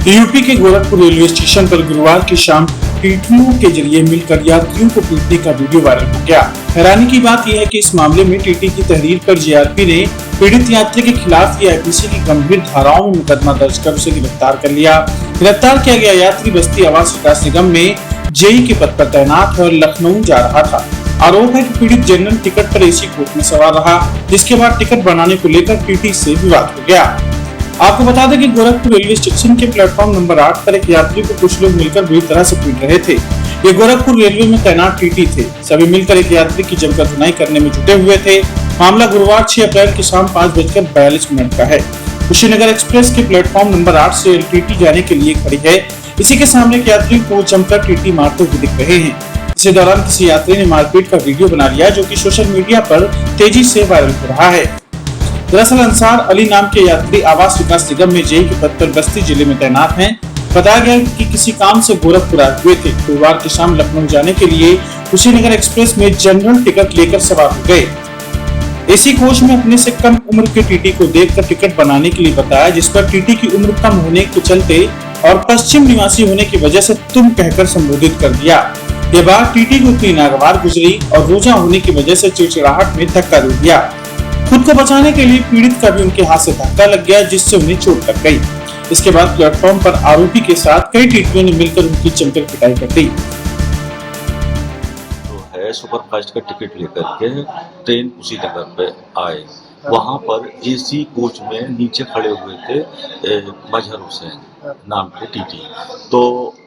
UP के Gorakhpur railway station पर गुरुवार की शाम टीटीओ के जरिए मिलकर यात्रियों को पीटने का वीडियो वायरल हो गया। हैरानी की बात यह है कि इस मामले में टीटी की तहरीर पर जीआरपी ने पीड़ित यात्री के खिलाफ आईपीसी की गंभीर धाराओं में मुकदमा दर्ज कर उसे गिरफ्तार कर लिया। गिरफ्तार किया गया यात्री बस्ती आवास विकास निगम में जेई के पद पर तैनात और लखनऊ जा रहा था। आरोप है कि पीड़ित जनरल टिकट पर एसी कोच में सवार रहा, जिसके बाद टिकट बनाने को लेकर टीटी से विवाद हो गया। आपको बता दें कि गोरखपुर रेलवे स्टेशन के प्लेटफॉर्म नंबर 8 पर एक यात्री को कुछ लोग मिलकर बुरी तरह से पीट रहे थे। ये गोरखपुर रेलवे में तैनात टीटी थे। सभी मिलकर एक यात्री की जमकर धुनाई करने में जुटे हुए थे। मामला गुरुवार 6 अप्रैल की शाम 5:42 का है। कुशीनगर एक्सप्रेस के प्लेटफॉर्म नंबर 8 से टीटी जाने के लिए खड़ी है। इसी के सामने एक यात्री को जमकर टीटी मारते हुए दिख रहे हैं। इसी दौरान किसी यात्री ने मारपीट का वीडियो बना लिया, जो कि सोशल मीडिया पर तेजी से वायरल हो रहा है। दरअसल अंसार अली नाम के यात्री आवास विकास निगम में जेई के पद पर बस्ती जिले में तैनात हैं। बताया गया कि किसी काम से गोरखपुर आए हुए थे। गुरुवार की शाम लखनऊ जाने के लिए कुशीनगर एक्सप्रेस में जनरल टिकट लेकर सवार हो गए। एसी कोच में अपने से कम उम्र के टीटी को देखकर टिकट बनाने के लिए बताया, जिस पर टीटी की उम्र कम होने के चलते और पश्चिम निवासी होने की वजह से तुम कहकर संबोधित कर दिया। ये बात टीटी को इतनी नागवार गुजरी और रोजा होने की वजह से चिड़चिड़ाहट में धक्का दे दिया। खुद को बचाने के लिए पीड़ित का भी उनके हाथ से धक्का लग गया, जिससे उन्हें चोट लग गई। इसके बाद प्लेटफॉर्म पर आरोपी के साथ कई टीटीओं ने मिलकर उनकी जमकर पिटाई कर दी। सुपरफास्ट का टिकट लेकर के ट्रेन कुशीनगर पे आए। वहाँ पर एसी कोच में नीचे खड़े हुए थे मजहर हुसैन नाम के टीटी। तो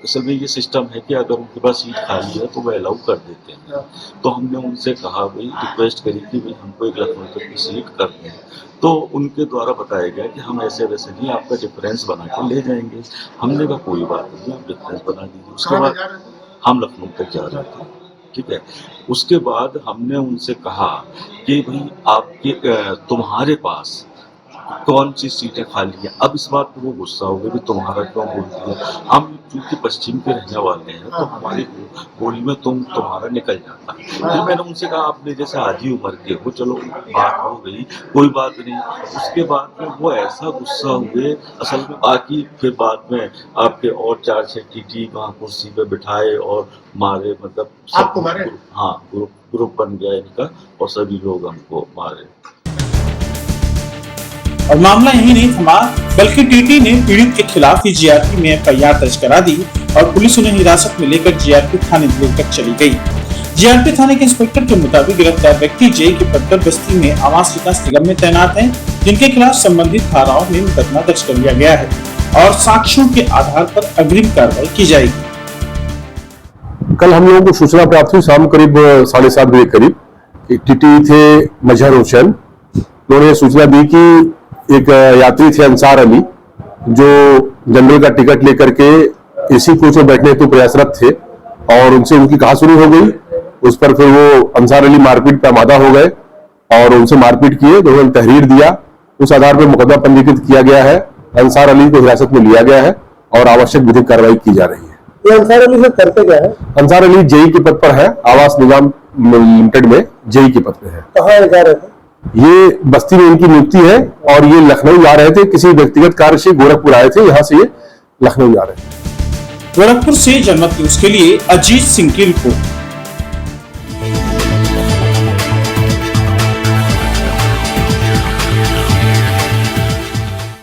असल में ये सिस्टम है कि अगर उनके पास सीट खाली है तो वह अलाउ कर देते हैं। तो हमने उनसे कहा, भाई रिक्वेस्ट करी कि भाई हमको एक लखनऊ तक की सीट कर दें। तो उनके द्वारा बताया गया कि हम ऐसे वैसे नहीं, आपका डिफरेंस बना के ले जाएंगे। हमने कहा कोई बात नहीं, आप डिफरेंस बना दीजिए। उसके बाद हम लखनऊ तक जा रहे थे, ठीक है। उसके बाद हमने उनसे कहा कि भाई आपके तुम्हारे पास कौन सी सीटें खाली हैं। अब इस बात पर वो गुस्सा हो गया कि तुम्हारा क्यों बोल दिया। हम चूंकि पश्चिम के रहने वाले हैं तो हमारी बोली में तुम्हारा निकल जाता है। तो मैंने उनसे कहा, आपने जैसे आधी उम्र के हो, चलो बात हो गई, कोई बात नहीं। उसके बाद में वो ऐसा गुस्सा हुए असल में, बाकी फिर बाद में आपके और 4-6 टीटी वहाँ कुर्सी पे बिठाए और मारे। मतलब आपको मारे? हाँ, ग्रुप बन गया इनका और सभी लोग हमको मारे। और मामला यही नहीं थमा, बल्कि टीटी ने पीड़ित के खिलाफ ही जीआरपी में एफआईआर दर्ज करा दी और पुलिस उन्हें हिरासत में लेकर जीआरपी थाने लेकर चली गई। जीआरपी थाने के इंस्पेक्टर के मुताबिक गिरफ्तार व्यक्ति जेई के पद पर बस्ती में आवास विकास निगम में तैनात हैं, जिनके खिलाफ संबंधित धाराओं में मुकदमा दर्ज कर लिया गया है और साक्ष्यों के आधार पर अग्रिम कार्रवाई की जाएगी। कल हम लोगों को सूचना प्राप्त हुई शाम करीब 7:30 बजे करीब, टीटी थे मजहर हुसैन। उन्होंने सूचना दी कि एक यात्री थे अंसार अली, जो जनरल का टिकट लेकर के एसी कोच में बैठने हेतु प्रयासरत थे और उनसे उनकी कहासुनी हो गई। उस पर फिर वो अंसार अली मारपीट पर आमादा हो गए और उनसे मारपीट किए। तो उन्होंने तहरीर दिया, उस आधार पर मुकदमा पंजीकृत किया गया है। अंसार अली को हिरासत में लिया गया है और आवश्यक विधिक कार्रवाई की जा रही है। ये अंसार अली से करते क्या है? अंसार अली जेई के पद पर है, आवास निगम लिमिटेड में जेई के पद पे है। कहाँ जा रहे थे? ये बस्ती में इनकी नियुक्ति है और ये लखनऊ जा रहे थे। किसी व्यक्तिगत कार्य से गोरखपुर आए थे, यहाँ से ये लखनऊ जा रहे थे। गोरखपुर से जनमत न्यूज के लिए अजीत सिंह की रिपोर्ट।